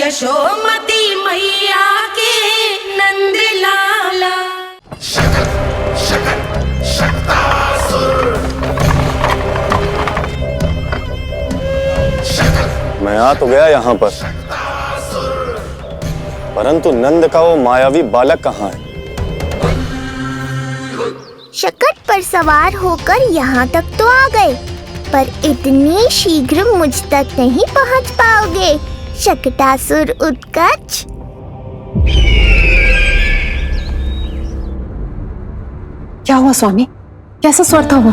यशोमती मैया के नंद लाला। मैं आ तो गया यहाँ पर, परंतु नंद का वो मायावी बालक कहाँ है? शकट पर सवार होकर यहाँ तक तो आ गए, पर इतनी शीघ्र मुझ तक नहीं पहुँच पाओगे शकटासुर उत्कच। क्या हुआ स्वामी? कैसा स्वर था वो?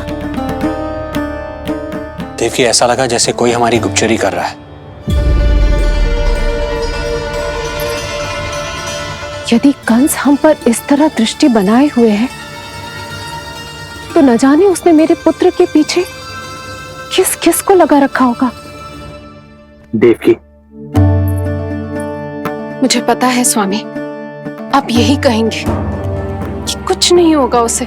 देवकी, ऐसा लगा जैसे कोई हमारी गुप्तचरी कर रहा है। यदि कंस हम पर इस तरह दृष्टि बनाए हुए है, तो न जाने उसने मेरे पुत्र के पीछे किस किस को लगा रखा होगा। देवकी, मुझे पता है स्वामी, आप यही कहेंगे कि कुछ नहीं होगा उसे,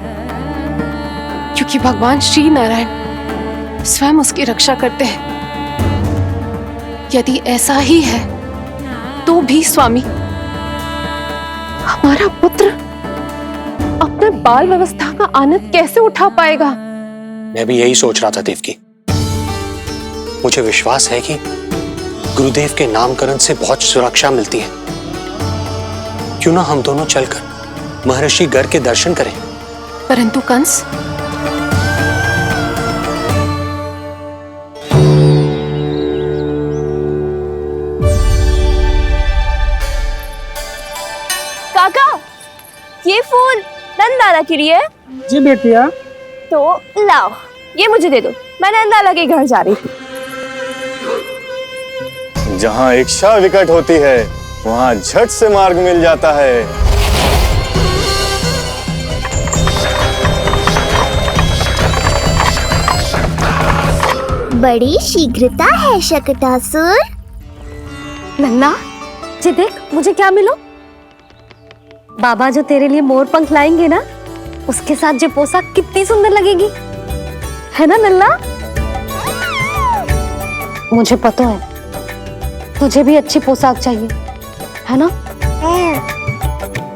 क्योंकि भगवान श्री नारायण स्वयं उसकी रक्षा करते हैं। यदि ऐसा ही है तो भी स्वामी, हमारा पुत्र अपने बाल व्यवस्था का आनंद कैसे उठा पाएगा? मैं भी यही सोच रहा था देवकी। मुझे विश्वास है कि गुरुदेव के नामकरण से बहुत सुरक्षा मिलती है। क्यों ना हम दोनों चलकर महर्षि गर्ग के दर्शन करें? परंतु कंस, काका, ये फूल नंदाला के लिए है। जी बेटिया। तो लाओ, ये मुझे दे दो, मैं नंदाला के घर जा रही थी। जहाँ इच्छा विकट होती है, वहाँ झट से मार्ग मिल जाता है। बड़ी शीघ्रता है शकटासुर। नन्ना, जी देख मुझे क्या मिलो। बाबा जो तेरे लिए मोर पंख लाएंगे ना, उसके साथ जो पोशाक कितनी सुंदर लगेगी, है ना नन्ना? मुझे पता है तुझे भी अच्छी पोशाक चाहिए, है ना?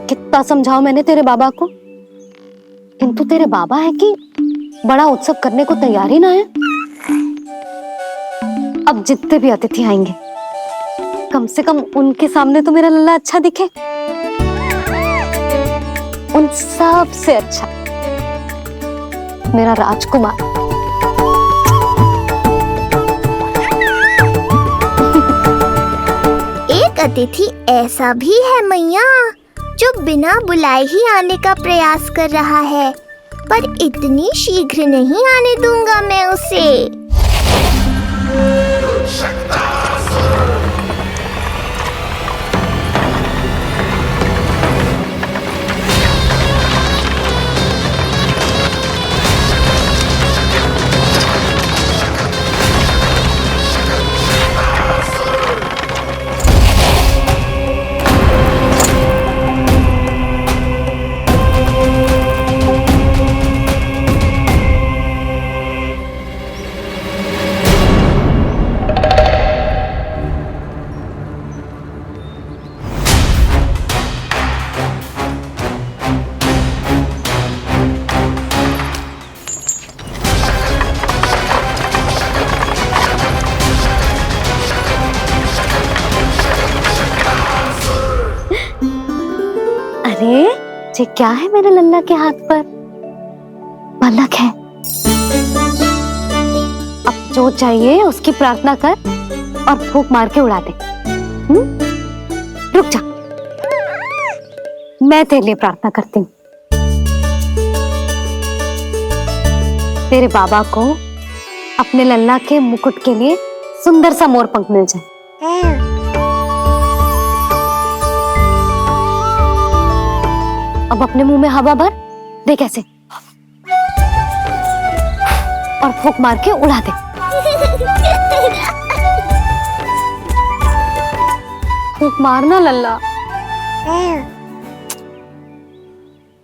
कितना समझाओ मैंने तेरे बाबा को, किंतु तेरे बाबा है कि बड़ा उत्सव करने को तैयार ही ना है। अब जितने भी अतिथि आएंगे, कम से कम उनके सामने तो मेरा लल्ला अच्छा दिखे। उन सब से अच्छा मेरा राजकुमार। एक अतिथि ऐसा भी है मैया, जो बिना बुलाए ही आने का प्रयास कर रहा है, पर इतनी शीघ्र नहीं आने दूंगा मैं उसे। ये क्या है मेरे लल्ला के हाथ पर? बालक है। अब जो चाहिए उसकी प्रार्थना कर और फूंक मार के उड़ा दे। रुक जा, मैं तेरे लिए प्रार्थना करती हूँ। तेरे बाबा को अपने लल्ला के मुकुट के लिए सुंदर सा मोर पंख मिल जाए। अब अपने मुंह में हवा भर दे कैसे, और फूंक मार के उड़ा दे। फूंक मारना लल्ला,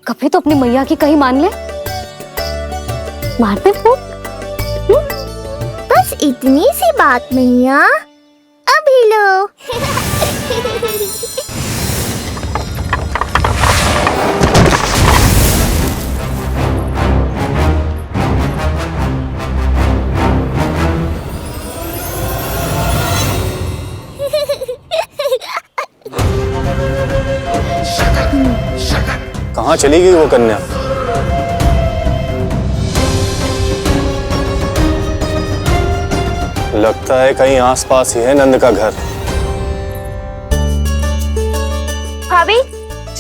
कभी तो अपनी मैया की कहीं मान ले। मारते फूंक। बस इतनी सी बात मैया, अभी लो। कहाँ चली गई वो कन्या? लगता है कहीं आसपास ही है नंद का घर। भाभी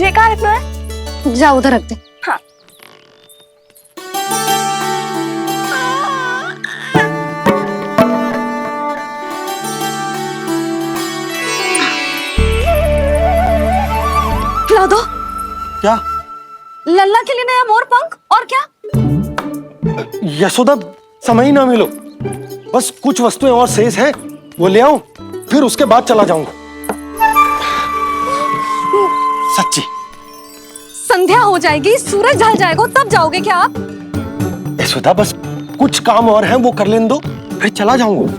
ये कहाँ रखना है? जा उधर रख दे। हाँ। खिला दो। क्या? लल्ला के लिए नया मोर पंख और क्या? यशोदा, समय ही ना मिलो, बस कुछ वस्तुएं और शेष हैं, वो ले आऊं, फिर उसके बाद चला जाऊंगा। सच्ची। संध्या हो जाएगी, सूरज ढल जाएगा, तब जाओगे क्या आप? यशोदा, बस कुछ काम और हैं, वो कर लेने दो, फिर चला जाऊंगा।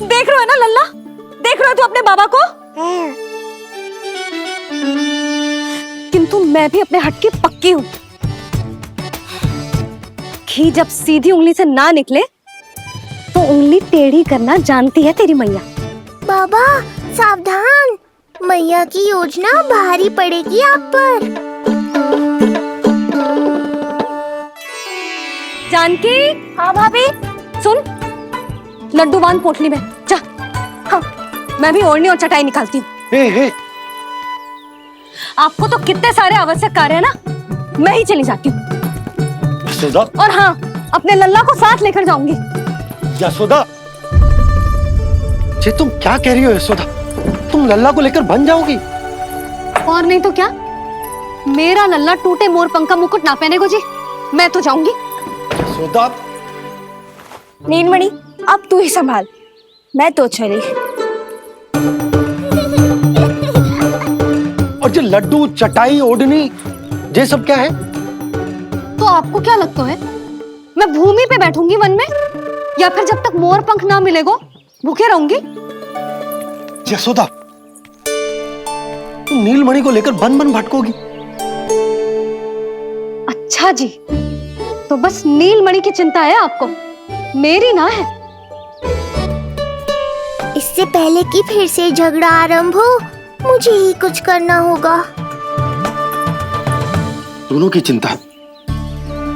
देख रहे हो ना लल्ला, देख रहे हो तू अपने बाबा को? किंतु मैं भी अपने हट की पक्की हूं। घी जब सीधी उंगली से ना निकले तो उंगली टेढ़ी करना जानती है तेरी मैया। बाबा सावधान, मैया की योजना भारी पड़ेगी आप पर। जानकी। हाँ भाभी। सुन, लड्डू बांध पोटली में, जा। हाँ, मैं भी ओढ़नी और चटाई निकालती हूँ। आपको तो कितने सारे आवश्यक कार्य है ना, मैं ही चली जाती हूँ। यशोदा। और हाँ, अपने लल्ला को साथ लेकर जाऊंगी। यशोदा, ये तुम क्या कह रही हो यशोदा? तुम लल्ला को लेकर बन जाओगी? और नहीं तो क्या, मेरा लल्ला टूटे मोर पंख का मुकुट ना पहने को जी, मैं तो जाऊंगी। यशोदा। नीलमणि अब तू ही संभाल, मैं तो चली। और ये लड्डू, चटाई, ओढ़नी, ये सब क्या है? तो आपको क्या लगता है, मैं भूमि पे बैठूंगी वन में, या फिर जब तक मोर पंख ना मिलेगो भूखे रहूंगी? यशोदा, तुम नीलमणि को लेकर बन बन भटकोगी। अच्छा जी, तो बस नीलमणि की चिंता है आपको, मेरी ना है। इससे पहले कि फिर से झगड़ा आरंभ हो, मुझे ही कुछ करना होगा। दोनों की चिंता,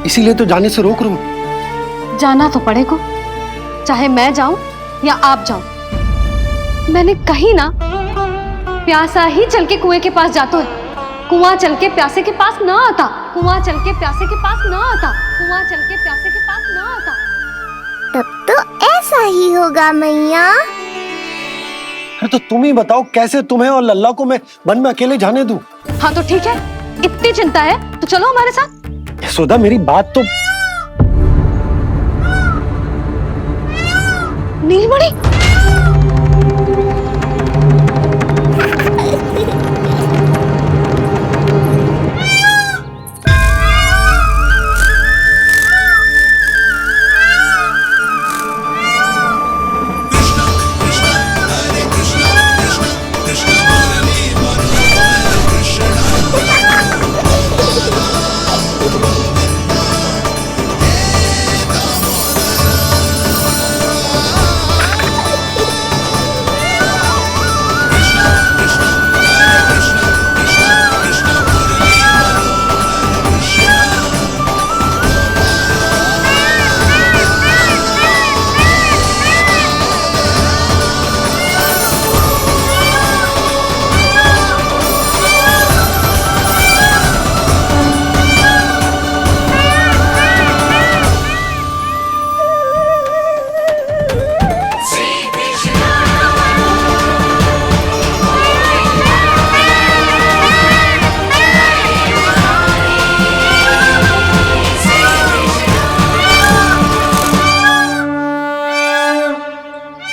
इसीलिए तो जाने से रोक रहा हूं। जाना तो पड़ेगा, चाहे मैं जाऊं या आप जाओ। मैंने कहीं ना, प्यासा ही चल के कुएं के पास जाता है, कुआं चल के प्यासे के पास ना आता, कुआं चल के प्यासे के पास ना आता, कुआं चल के प्यासे के पास ना आता। तब तो ऐसा ही होगा मैया। अरे तो तुम ही बताओ, कैसे तुम्हें और लल्ला को मैं वन में अकेले जाने दूं? हाँ तो ठीक है, इतनी चिंता है तो चलो हमारे साथ। यशोदा, मेरी बात तो। नीलमणि।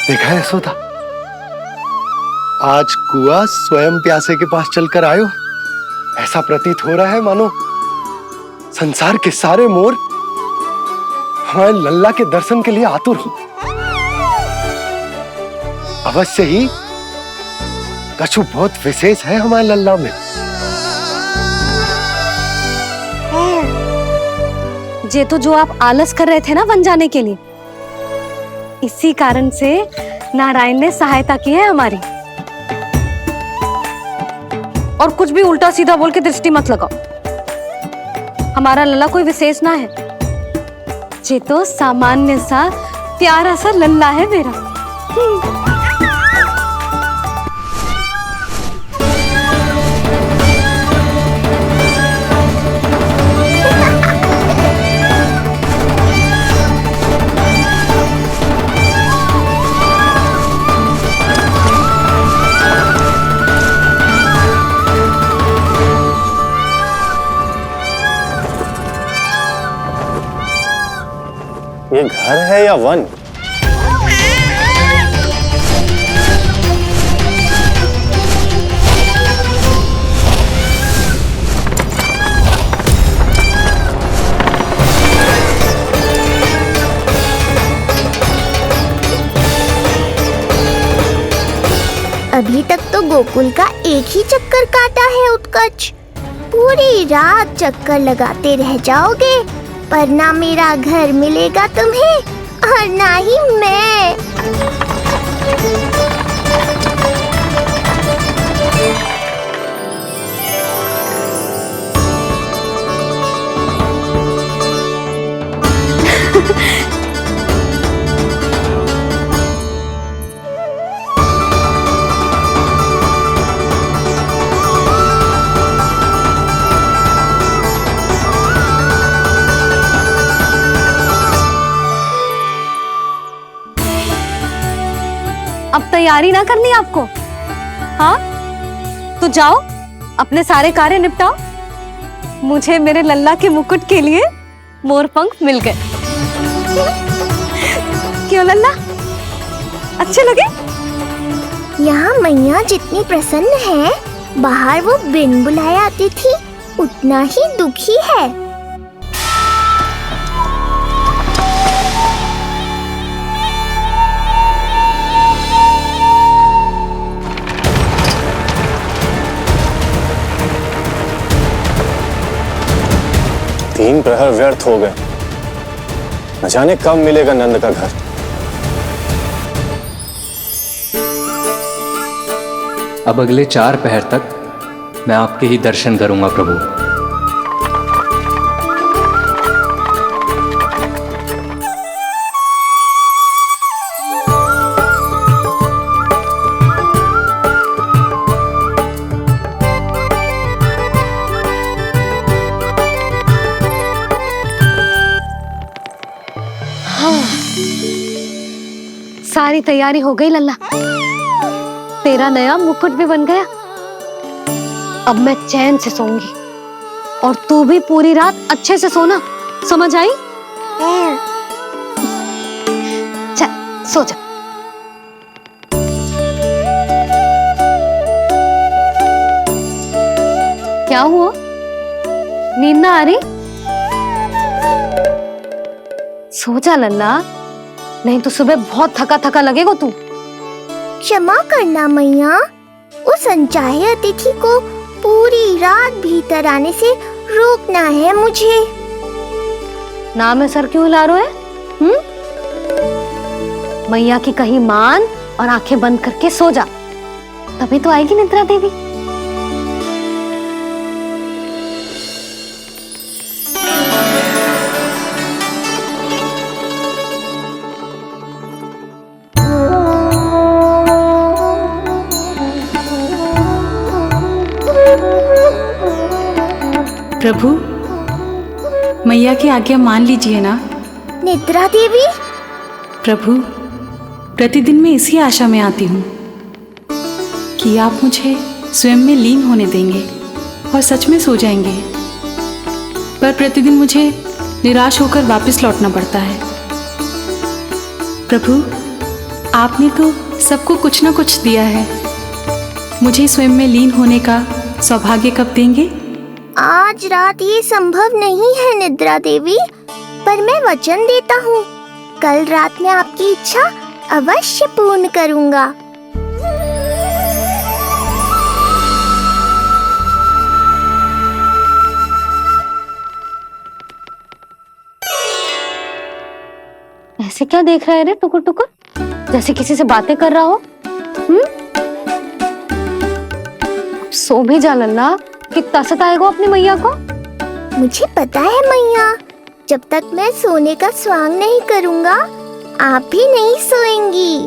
देखा है यशोदा, आज कुआं स्वयं प्यासे के पास चलकर आयो। ऐसा प्रतीत हो रहा है मानो संसार के सारे मोर हमारे लल्ला के दर्शन के लिए आतुर हो। अवश्य ही कछु बहुत विशेष है हमारे लल्ला में। ये तो जो आप आलस कर रहे थे ना वन जाने के लिए, इसी कारण से नारायण ने सहायता की है हमारी। और कुछ भी उल्टा सीधा बोल के दृष्टि मत लगाओ। हमारा लल्ला कोई विशेष ना है, ये तो सामान्य सा प्यारा सा लल्ला है मेरा। ये घर है या वन? अभी तक तो गोकुल का एक ही चक्कर काटा है उत्कर्ष। पूरी रात चक्कर लगाते रह जाओगे, पर ना मेरा घर मिलेगा तुम्हें और ना ही मैं। अब तैयारी ना करनी आपको? हाँ, तो जाओ अपने सारे कार्य निपटाओ। मुझे मेरे लल्ला के मुकुट के लिए मोर पंख मिल गए। क्यों लल्ला, अच्छे लगे? यहाँ मैया जितनी प्रसन्न है, बाहर वो बिन बुलाए आती थी उतना ही दुखी है। तीन प्रहर व्यर्थ हो गए, न जाने कब मिलेगा नंद का घर। अब अगले 4 पहर तक मैं आपके ही दर्शन करूंगा प्रभु। सारी तैयारी हो गई लल्ला, तेरा नया मुकुट भी बन गया। अब मैं चैन से सोऊंगी और तू भी पूरी रात अच्छे से सोना, समझ आई? चल सो जा। क्या हुआ, नींद ना आ रही? सो जा लल्ला, नहीं तो सुबह बहुत थका थका लगेगा तू। क्षमा करना मैया, उस अनचाहे अतिथि को पूरी रात भीतर आने से रोकना है मुझे। नाम में सर क्यों हिला रहे है? मैया की कहीं मान और आंखें बंद करके सो जा, तभी तो आएगी निद्रा देवी। प्रभु, मैया की आज्ञा मान लीजिए ना। निद्रा देवी? प्रभु, प्रतिदिन मैं इसी आशा में आती हूँ कि आप मुझे स्वयं में लीन होने देंगे और सच में सो जाएंगे, पर प्रतिदिन मुझे निराश होकर वापस लौटना पड़ता है। प्रभु, आपने तो सबको कुछ ना कुछ दिया है, मुझे स्वयं में लीन होने का सौभाग्य कब देंगे? आज रात ये संभव नहीं है निद्रा देवी, पर मैं वचन देता हूँ कल रात में आपकी इच्छा अवश्य पूर्ण करूँगा। ऐसे क्या देख रहा है रे टुकुर टुकुर, जैसे किसी से बातें कर रहा हो? सो भी जा लल्ला, कितना सताएगा अपनी मैया को। मुझे पता है मैया, जब तक मैं सोने का स्वांग नहीं करूंगा आप भी नहीं सोएंगी।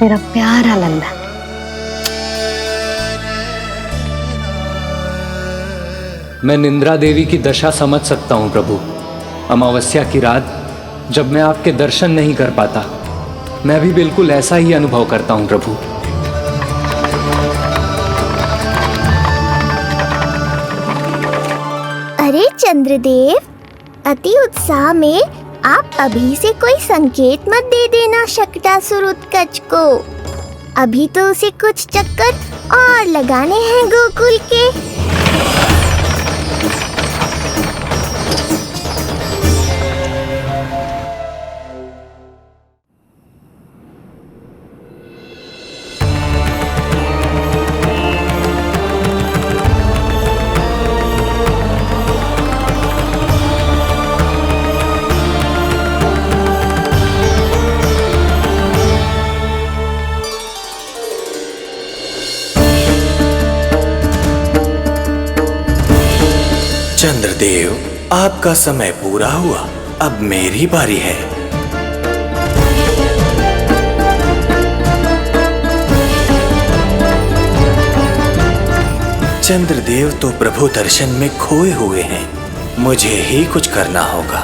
मेरा प्यारा लल्ला। मैं निंद्रा देवी की दशा समझ सकता हूँ प्रभु। अमावस्या की रात जब मैं आपके दर्शन नहीं कर पाता, मैं भी बिल्कुल ऐसा ही अनुभव करता हूँ प्रभु। अरे चंद्रदेव, अति उत्साह में आप अभी से कोई संकेत मत दे देना शकटासुर उत्कच को। अभी तो उसे कुछ चक्कर और लगाने हैं गोकुल के। चंद्रदेव, आपका समय पूरा हुआ, अब मेरी बारी है। चंद्रदेव तो प्रभु दर्शन में खोए हुए हैं, मुझे ही कुछ करना होगा।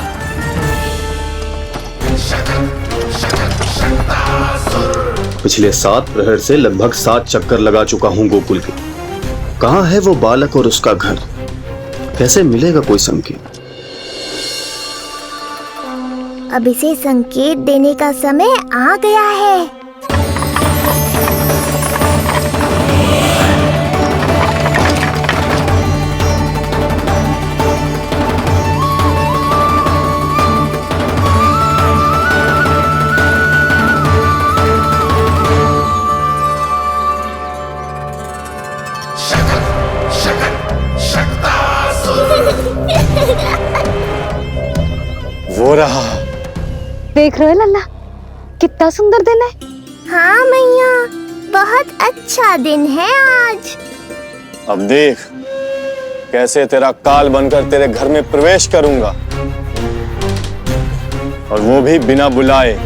पिछले 7 प्रहर से लगभग 7 चक्कर लगा चुका हूँ गोकुल के। कहाँ है वो बालक और उसका घर? कैसे मिलेगा कोई संकेत? अब इसे संकेत देने का समय आ गया है। वो रहा। देख रहे हो लल्ला, कितना सुंदर दिन है। हाँ मैया, बहुत अच्छा दिन है आज। अब देख कैसे तेरा काल बनकर तेरे घर में प्रवेश करूंगा, और वो भी बिना बुलाए।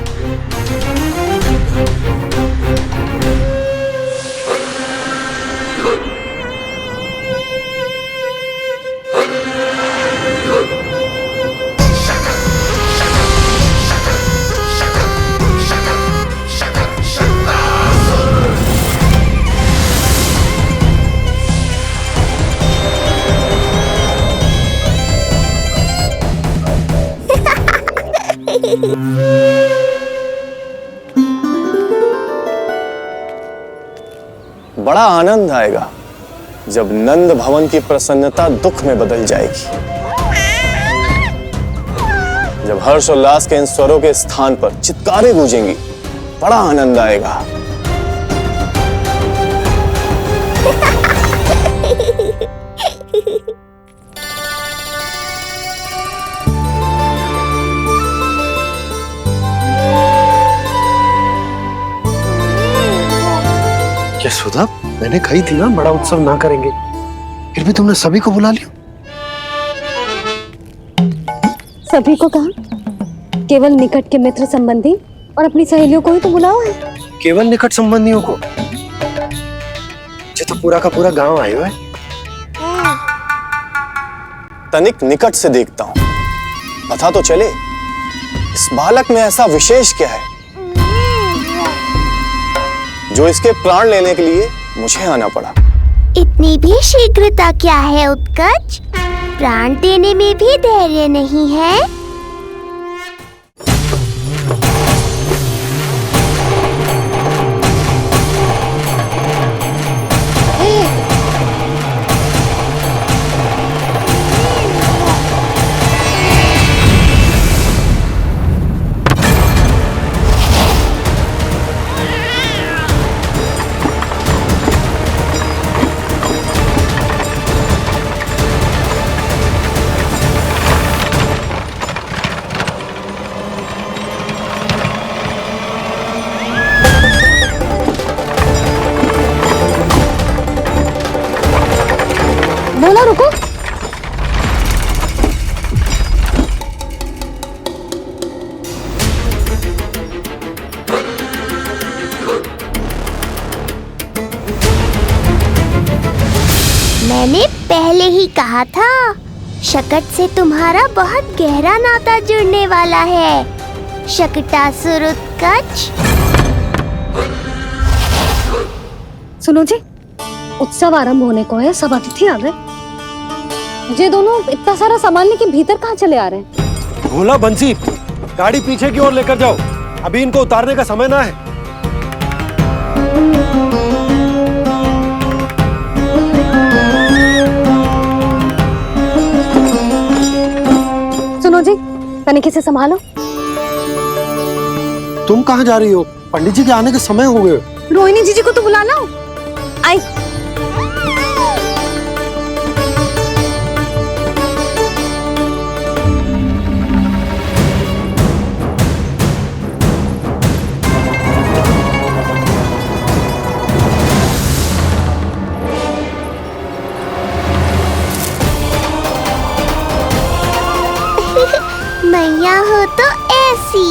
बड़ा आनंद आएगा जब नंद भवन की प्रसन्नता दुख में बदल जाएगी, जब हर्षोल्लास के इन स्वरों के स्थान पर चित्कारें गूंजेंगी। बड़ा आनंद आएगा। क्या सुधा, मैंने कही थी ना बड़ा उत्सव ना करेंगे, फिर भी तुमने सभी को बुला लिया। सभी को कहा? केवल निकट के मित्र संबंधी और अपनी सहेलियों को ही तो बुलाओ है। केवल निकट संबंधियों को? ये तो पूरा का पूरा गांव आया हुआ है। तनिक निकट से देखता हूं, पता तो चले इस बालक में ऐसा विशेष क्या है जो इसके प्राण लेने के लिए मुझे आना पड़ा। इतनी भी शीघ्रता क्या है उत्कच? प्राण देने में भी धैर्य नहीं है। रुको। मैंने पहले ही कहा था, शकट से तुम्हारा बहुत गहरा नाता जुड़ने वाला है। शकटासुर उत्कच। सुनो जी, उत्सव आरंभ होने को है, सब अतिथि आ गए। ये दोनों इतना सारा सामान लेके भीतर कहाँ चले आ रहे हैं? भोला बंसी, गाड़ी पीछे की ओर लेकर जाओ, अभी इनको उतारने का समय ना है। सुनो जी, तनिके से संभालो। तुम कहाँ जा रही हो? पंडित जी के आने के समय हो गए। रोहिणी जीजी को तो बुला लो। आई। मैया हो तो ऐसी।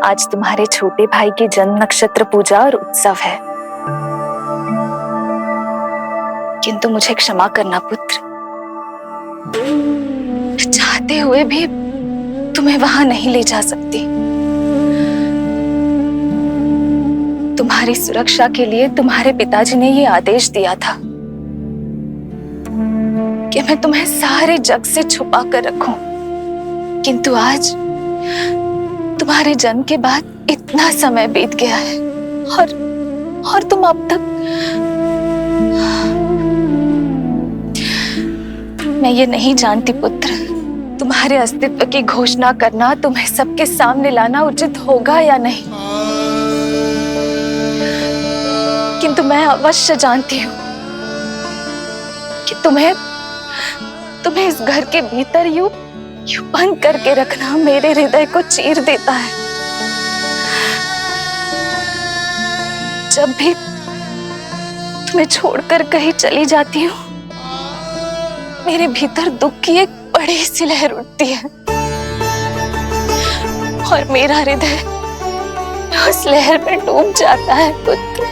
आज तुम्हारे छोटे भाई की जन्म नक्षत्र पूजा और उत्सव है, किंतु मुझे क्षमा करना पुत्र, चाहते हुए भी तुम्हें वहां नहीं ले जा सकती। तुम्हारी सुरक्षा के लिए तुम्हारे पिताजी ने ये आदेश दिया था कि मैं तुम्हें सारे जग से छुपा कर रखूं, किंतु आज तुम्हारे जन्म के बाद इतना समय बीत गया है और तुम अब तक। मैं ये नहीं जानती पुत्र, तुम्हारे अस्तित्व की घोषणा करना, तुम्हें सबके सामने लाना उचित होगा या नहीं, किंतु मैं अवश्य जानती हूँ कि तुम्हें इस घर के भीतर यूं बंद करके रखना मेरे हृदय को चीर देता है। जब भी तुम्हें छोड़कर कहीं चली जाती हूँ, मेरे भीतर दुख की एक बड़ी सी लहर उठती है और मेरा हृदय उस लहर में डूब जाता है पुत्र।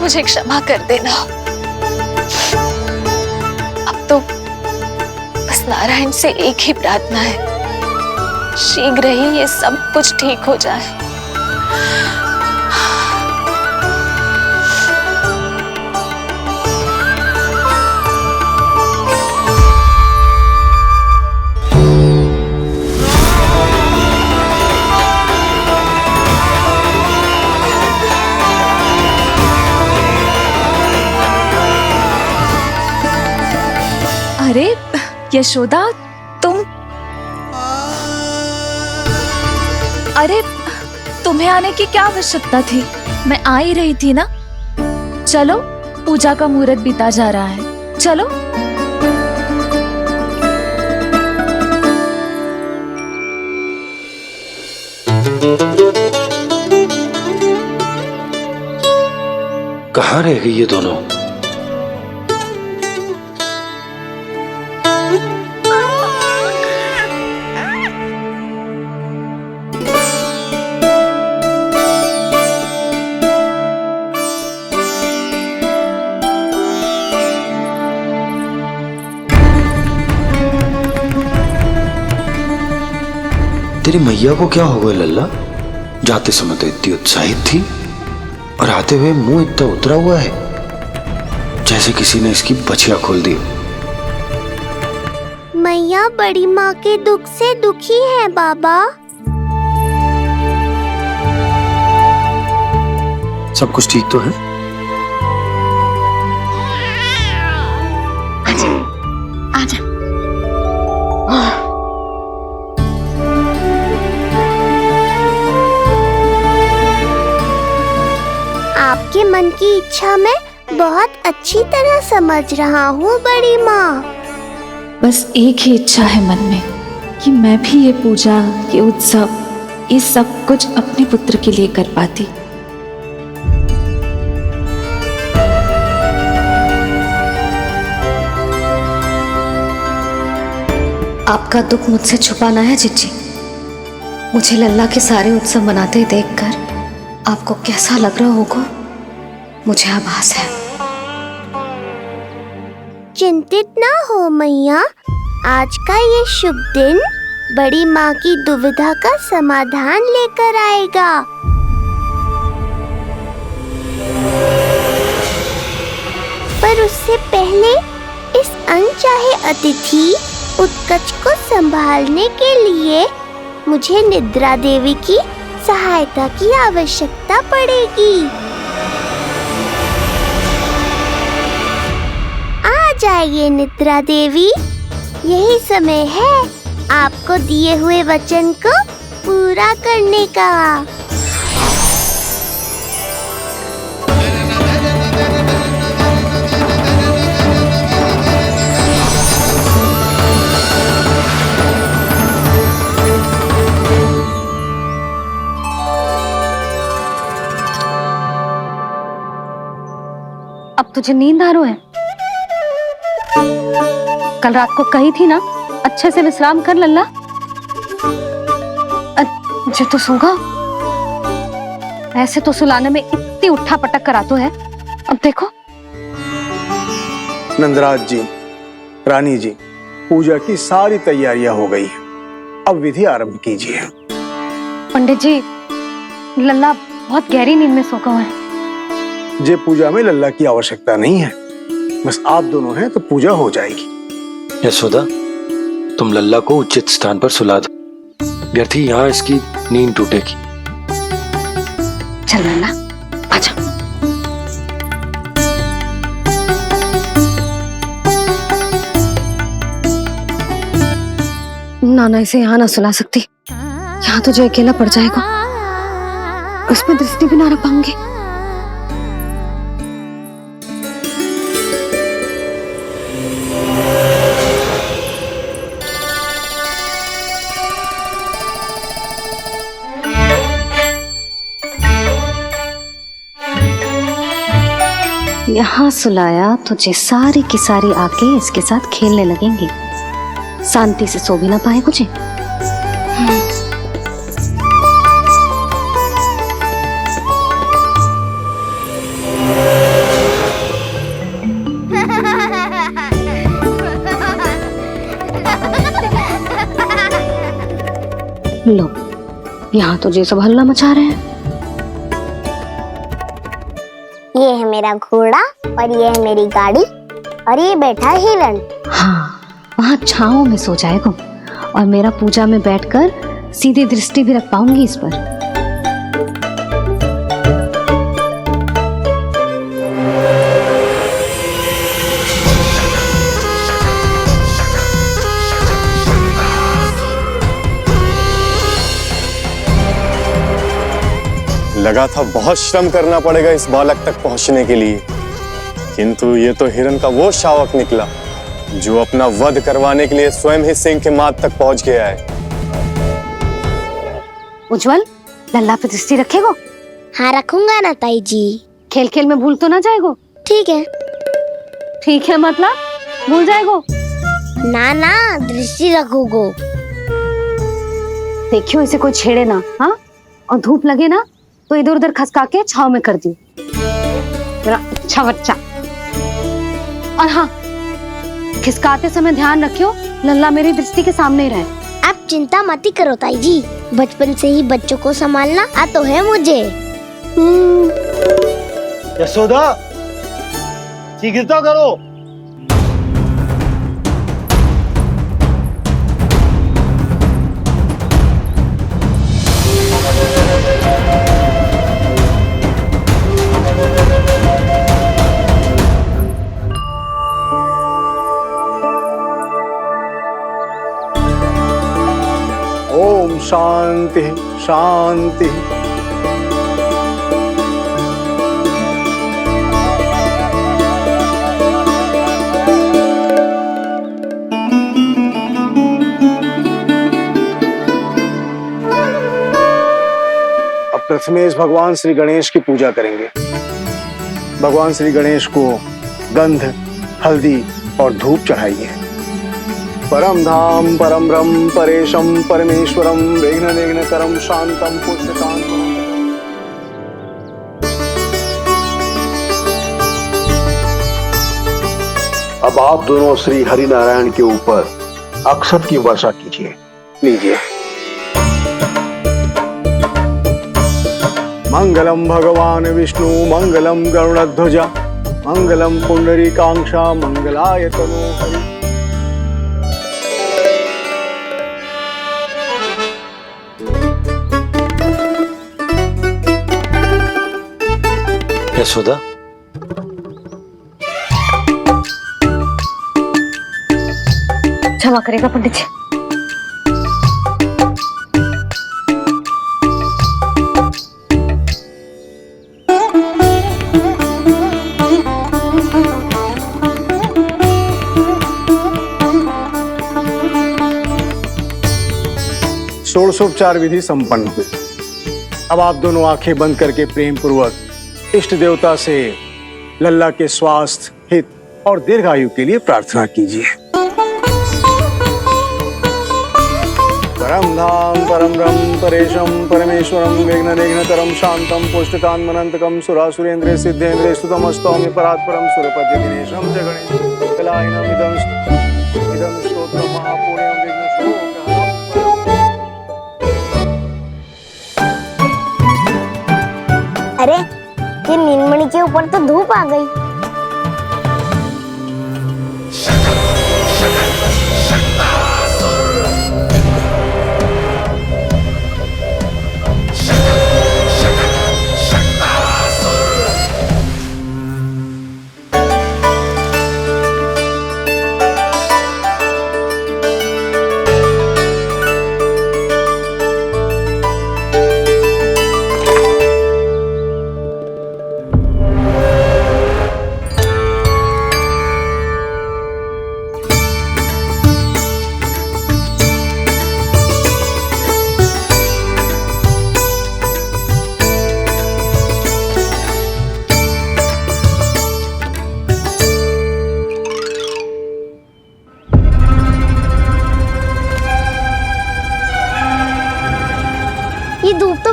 मुझे क्षमा कर देना। अब तो बस नारायण से एक ही प्रार्थना है, शीघ्र ही ये सब कुछ ठीक हो जाए। अरे यशोदा, अरे तुम्हें आने की क्या आवश्यकता थी? मैं आ ही रही थी ना। चलो, पूजा का मुहूर्त बीता जा रहा है, चलो। कहाँ रह गई ये दोनों? तेरी मैया को क्या हो गया लल्ला? जाते समय तो इतनी उत्साहित थी और आते हुए मुंह इतना उतरा हुआ है जैसे किसी ने इसकी बछिया खोल दी। मैया बड़ी माँ के दुख से दुखी है बाबा। सब कुछ ठीक तो है? आजा। आपके मन की इच्छा मैं बहुत अच्छी तरह समझ रहा हूँ बड़ी माँ। बस एक ही इच्छा है मन में कि मैं भी ये पूजा, ये उत्सव, ये सब कुछ अपने पुत्र के लिए कर पाती। आपका दुख मुझसे छुपाना है जिज्जी। मुझे लल्ला के सारे उत्सव मनाते देखकर आपको कैसा लग रहा होगा मुझे आभास है। चिंतित ना हो मैया, आज का ये शुभ दिन बड़ी माँ की दुविधा का समाधान लेकर आएगा। पर उससे पहले इस अनचाहे अतिथि उत्कच को संभालने के लिए मुझे निद्रा देवी की सहायता की आवश्यकता पड़ेगी। आ जाइए निद्रा देवी, यही समय है आपको दिए हुए वचन को पूरा करने का। अब तुझे नींद आ रही है? कल रात को कही थी ना अच्छे से विश्राम कर लल्ला। जो तो सोगा, ऐसे तो सुलाने में इतनी उठा पटक कर आतो है। अब देखो। नंदराज जी, रानी जी, पूजा की सारी तैयारियां हो गई हैं। अब विधि आरंभ कीजिए। पंडित जी, लल्ला बहुत गहरी नींद में सोगा हुआ है। जे पूजा में लल्ला की आवश्यकता नहीं है, बस आप दोनों हैं तो पूजा हो जाएगी। यशोदा, तुम लल्ला को उचित स्थान पर सुला दो, व्यर्थ ही यहाँ इसकी नींद टूटेगी। चल लल्ला, आजा। नाना इसे यहाँ ना सुला सकती, यहाँ तो जो अकेला पड़ जाएगा, उसमें दृष्टि भी ना रख पाऊंगी। यहाँ सुलाया तो जे सारी की सारी आके इसके साथ खेलने लगेंगी, शांति से सो भी ना पाए कुछ। लो, यहाँ तो जे सब हल्ला मचा रहे हैं। ये है मेरा घोड़ा और ये है मेरी गाड़ी और ये बैठा हिरण। हाँ, वहाँ छांव में सो जाएगा और मेरा पूजा में बैठकर सीधी दृष्टि भी रख पाऊंगी इस पर। लगा था बहुत श्रम करना पड़ेगा इस बालक तक पहुंचने के लिए, किंतु ये तो हिरण का वो शावक निकला जो अपना वध करवाने के लिए स्वयं ही सिंह के माथ तक पहुंच गया है। उज्जवल, लल्ला पे दृष्टि रखेगो? हाँ रखूंगा ना ताई जी। खेल खेल में भूल तो ना जाएगो? ठीक है। ठीक है मतलब भूल जाएगो? ना ना, दृष्टि रखोगो। देखियो इसे कोई छेड़े ना, हाँ? और धूप लगे ना तो इधर उधर खसका के छाव में कर दियो। अच्छा बच्चा। और हाँ, खिसकाते समय ध्यान रखियो लल्ला मेरी दृष्टि के सामने ही रहे। आप चिंता मत करो ताई जी, बचपन से ही बच्चों को संभालना आता है मुझे। यशोदा, शीघ्रता करो। ओम शांति शांति। प्रथमेश भगवान श्री गणेश की पूजा करेंगे। भगवान श्री गणेश को गंध, हल्दी और धूप चढ़ाइए। परम धाम परम ब्रह्म परेशम परमेश्वरम विघ्न निघ्नकरम शांतम पुष्टकांतम। अब आप दोनों श्री हरिनारायण के ऊपर अक्षत की वर्षा कीजिए। लीजिए। मंगलम भगवान विष्णु मंगलम गरुड़ध्वजा मंगलम पुंडरीकाक्षा मंगलाय तनोहरि। यशोदा, क्षमा करेगा पंडित जी। षोडशोपचार विधि संपन्न हुई। अब आप दोनों आंखें बंद करके प्रेम पूर्वक इष्ट देवता से लल्ला के स्वास्थ्य, हित और दीर्घायु के लिए प्रार्थना कीजिए। परम धाम परम ब्रह्म परेशम परमेश्वरम विघ्न निघ्नकरम शांतम पुष्टकांतमनंतकम सुरासुरेंद्र सिद्धेंद्र स्तुतम स्तौम्य परात्परम सुरपति दिनेशम च गणेश कलायनम इदम स्तोत्रम महापुण्यम विघ्न शोकहरम। अरे ये नीलमणि के ऊपर तो धूप आ गई।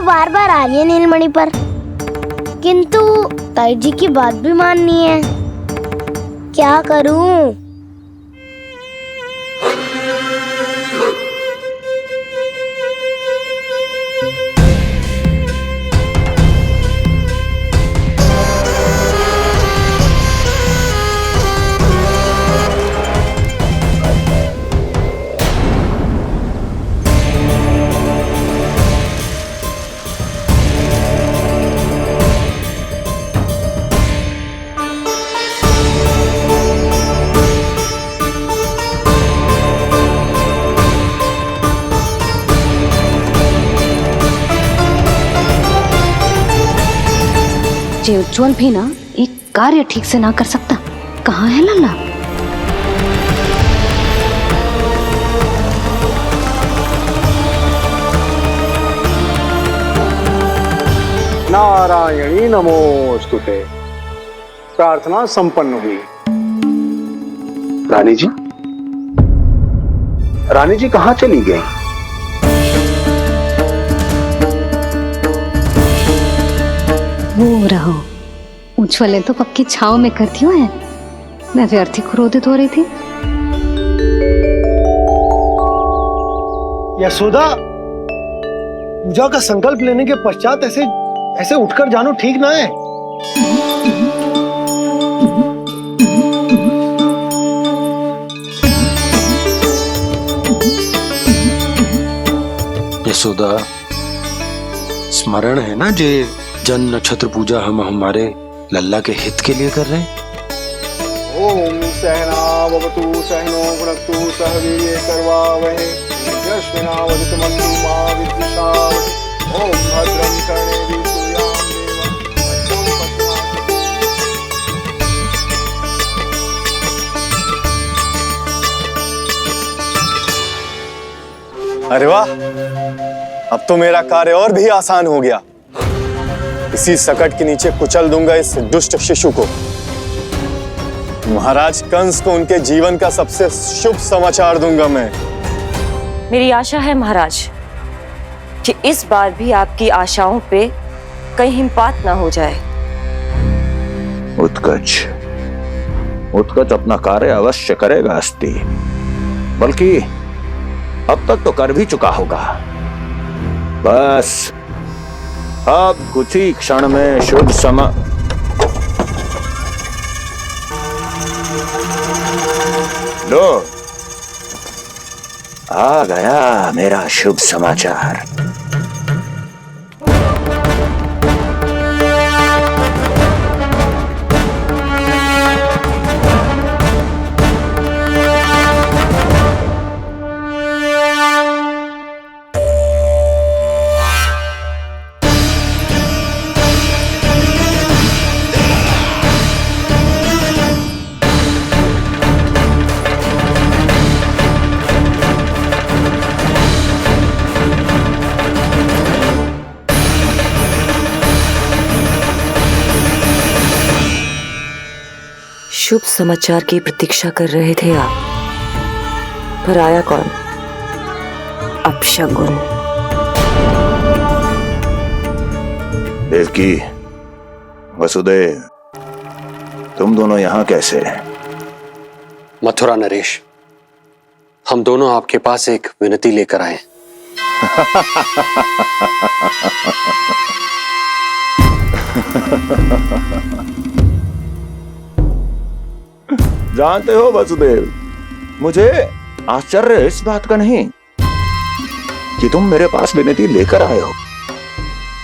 बार बार आ रही है नीलमणि पर, किंतु ताई जी की बात भी माननी है। क्या करूं? जे उज्जवल भी ना एक कार्य ठीक से ना कर सकता, कहाँ है लल्ला? नारायणी नमोस्तुते। प्रार्थना संपन्न हुई। रानी जी, रानी जी कहाँ चली गई? वो रहो, उज्जवल ने तो पक्की छाव में कर दिया है। मैं व्यर्थ ही क्रोधित हो रही थी। यशोदा, पूजा का संकल्प लेने के पश्चात ऐसे उठकर जानो ठीक ना है। यशोदा, स्मरण है ना जे जन नक्षत्र पूजा हम हमारे लल्ला के हित के लिए कर रहे हैं। ओम सहना भवतु सहनो भुनक्तु सह वीर्ये करवावहै यस्मिनावदितमस्तु मा विद्विषावहै। ओम भद्रं कर्णेभिः सूर्यां देवं। अरे वाह, अब तो मेरा कार्य और भी आसान हो गया। इसी सकट के नीचे कुचल दूंगा इस दुष्ट शिशु को। महाराज कंस को उनके जीवन का सबसे शुभ समाचार दूंगा मैं। मेरी आशा है महाराज कि इस बार भी आपकी आशाओं पे कहीं हिमपात ना हो जाए। उत्कच उत्कच अपना कार्य अवश्य करेगा अस्ति, बल्कि अब तक तो कर भी चुका होगा। बस अब कुछ ही क्षण में शुभ समय। लो, आ गया मेरा शुभ समाचार। शुभ समाचार की प्रतीक्षा कर रहे थे आप, पर आया कौन? अपशगुन। देवकी, वसुदेव, तुम दोनों यहाँ कैसे? मथुरा नरेश, हम दोनों आपके पास एक विनती लेकर आए। जानते हो वसुदेव, मुझे आश्चर्य इस बात का नहीं कि तुम मेरे पास विनती लेकर आए हो।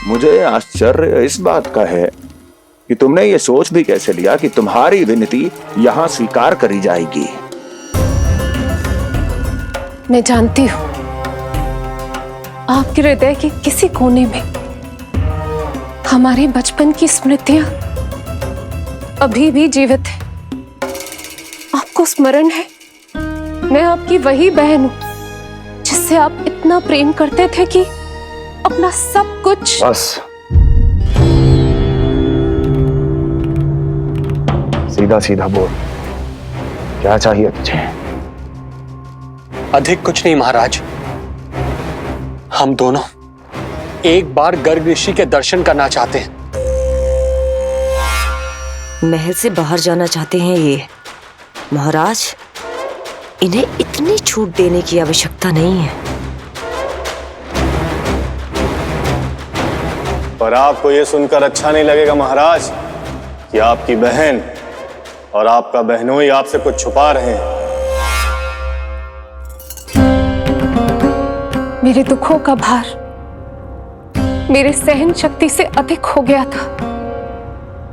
मुझे आश्चर्य इस बात का है कि तुमने ये सोच भी कैसे लिया कि तुम्हारी विनती यहाँ स्वीकार करी जाएगी। मैं जानती हूँ आपके हृदय के किसी कोने में हमारे बचपन की स्मृतियां अभी भी जीवित है। आपको स्मरण है, मैं आपकी वही बहन हूं जिससे आप इतना प्रेम करते थे कि अपना सब कुछ। बस सीधा सीधा बोल, क्या चाहिए तुझे? अधिक कुछ नहीं महाराज, हम दोनों एक बार गर्ग ऋषि के दर्शन करना चाहते हैं। महल से बाहर जाना चाहते हैं ये महाराज? इन्हें इतनी छूट देने की आवश्यकता नहीं है। पर आपको यह सुनकर अच्छा नहीं लगेगा महाराज कि आपकी बहन और आपका बहनोई आपसे कुछ छुपा रहे हैं। मेरे दुखों का भार मेरे सहन शक्ति से अधिक हो गया था,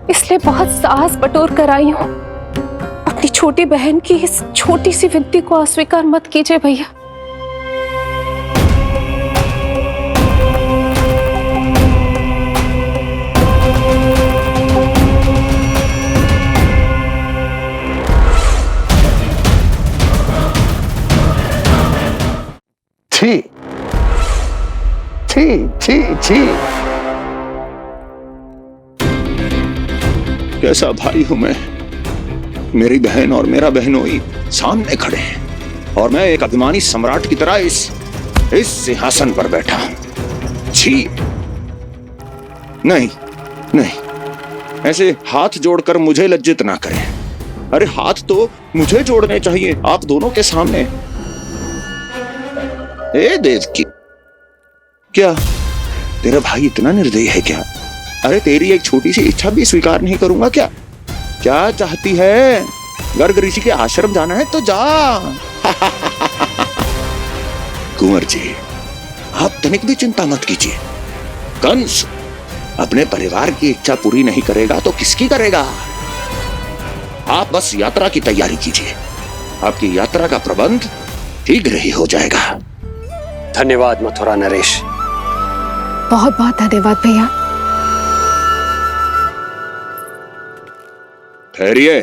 इसलिए बहुत साहस बटोर कर आई हूं। अपनी छोटी बहन की इस छोटी सी विनती को अस्वीकार मत कीजिए भैया। छी छी छी छी। कैसा भाई हूं मैं? मेरी बहन और मेरा बहनोई सामने खड़े हैं और मैं एक अभिमानी सम्राट की तरह इस सिंहासन पर बैठा हूं। छी! नहीं नहीं, ऐसे हाथ जोड़कर मुझे लज्जित ना करें। अरे हाथ तो मुझे जोड़ने चाहिए आप दोनों के सामने। ए देवकी, क्या तेरा भाई इतना निर्दयी है क्या? अरे तेरी एक छोटी सी इच्छा भी स्वीकार नहीं करूंगा क्या? क्या चाहती है? गर्ग ऋषि के आश्रम जाना है तो जा। कुंवर जी, आप तनिक भी चिंता मत कीजिए। कंस अपने परिवार की इच्छा पूरी नहीं करेगा तो किसकी करेगा? आप बस यात्रा की तैयारी कीजिए, आपकी यात्रा का प्रबंध शीघ्र ही हो जाएगा। धन्यवाद मथुरा नरेश। बहुत बहुत धन्यवाद भैया। ठहरिए।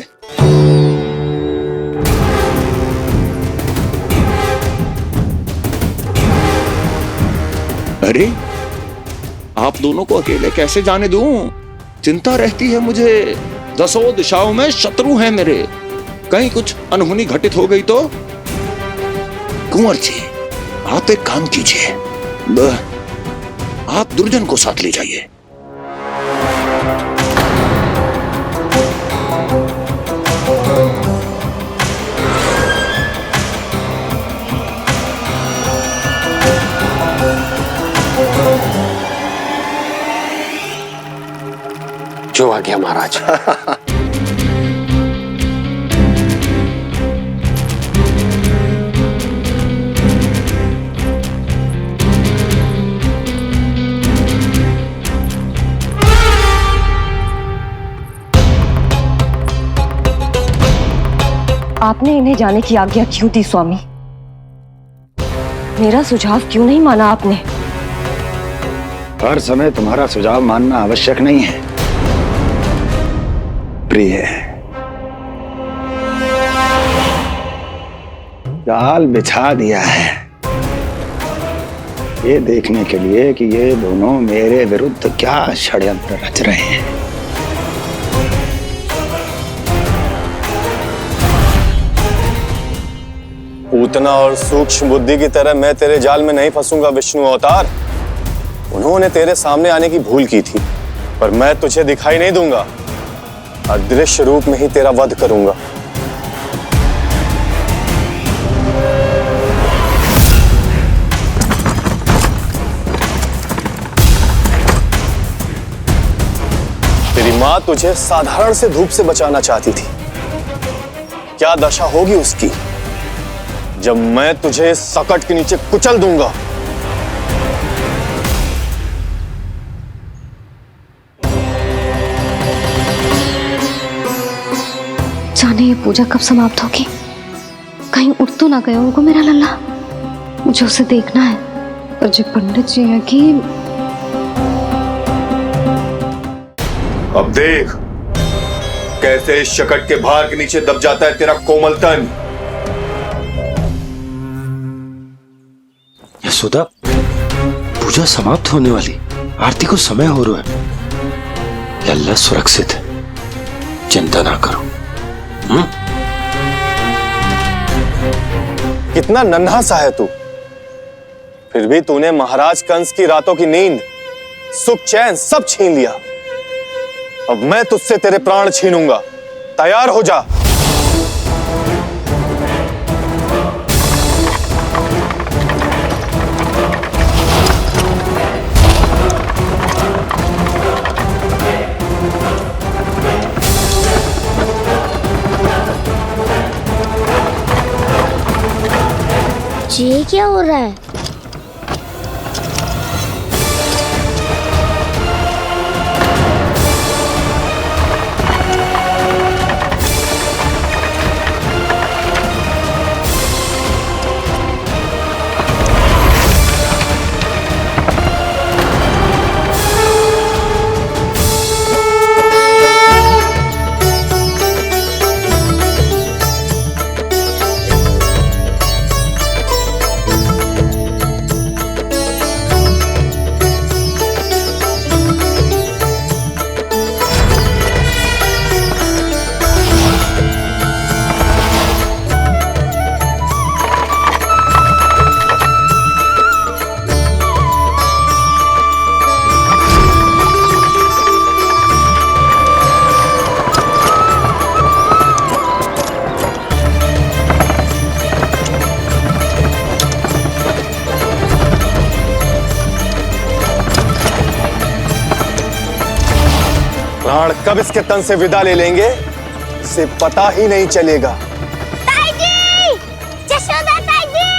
अरे आप दोनों को अकेले कैसे जाने दूं? चिंता रहती है मुझे। 10 दिशाओं में शत्रु हैं मेरे। कहीं कुछ अनहोनी घटित हो गई तो? कुंवर जी, आप एक काम कीजिए, आप दुर्जन को साथ ले जाइए। जो आ गया महाराज। आपने इन्हें जाने की आज्ञा क्यों दी स्वामी? मेरा सुझाव क्यों नहीं माना आपने? हर समय तुम्हारा सुझाव मानना आवश्यक नहीं है प्रिय। जाल बिछा दिया है ये देखने के लिए कि ये दोनों मेरे विरुद्ध क्या षड्यंत्र रच रहे हैं। पूतना और सूक्ष्म बुद्धि की तरह मैं तेरे जाल में नहीं फंसूंगा विष्णु अवतार। उन्होंने तेरे सामने आने की भूल की थी, पर मैं तुझे दिखाई नहीं दूंगा। अदृश्य रूप में ही तेरा वध करूंगा। तेरी मां तुझे साधारण से धूप से बचाना चाहती थी। क्या दशा होगी उसकी जब मैं तुझे सकट के नीचे कुचल दूंगा। जाने ये पूजा कब समाप्त होगी? कहीं उठ तो ना गया होगा मेरा लल्ला। मुझे उसे देखना है। पर जो पंडित जी है कि अब देख कैसे इस शकट के भार के नीचे दब जाता है तेरा कोमल तन। यशोदा, पूजा समाप्त होने वाली, आरती को समय हो रहा है। लल्ला सुरक्षित है, चिंता ना करो। कितना नन्हा सा है तू, फिर भी तूने महाराज कंस की रातों की नींद, सुख चैन सब छीन लिया। अब मैं तुझसे तेरे प्राण छीनूंगा। तैयार हो जा। ये क्या हो रहा है? प्राण कब इसके तन से विदा ले लेंगे इसे पता ही नहीं चलेगा। ताई जी! जशोदा ताई जी!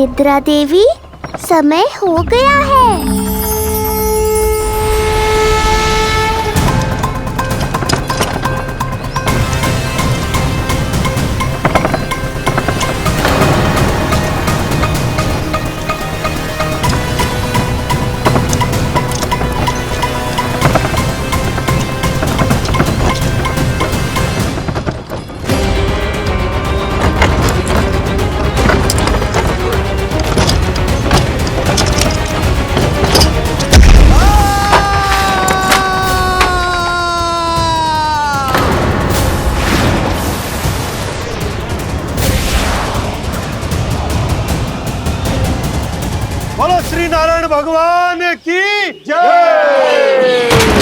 निद्रा देवी, समय हो गया है। बोलो श्री नारायण भगवान की जय।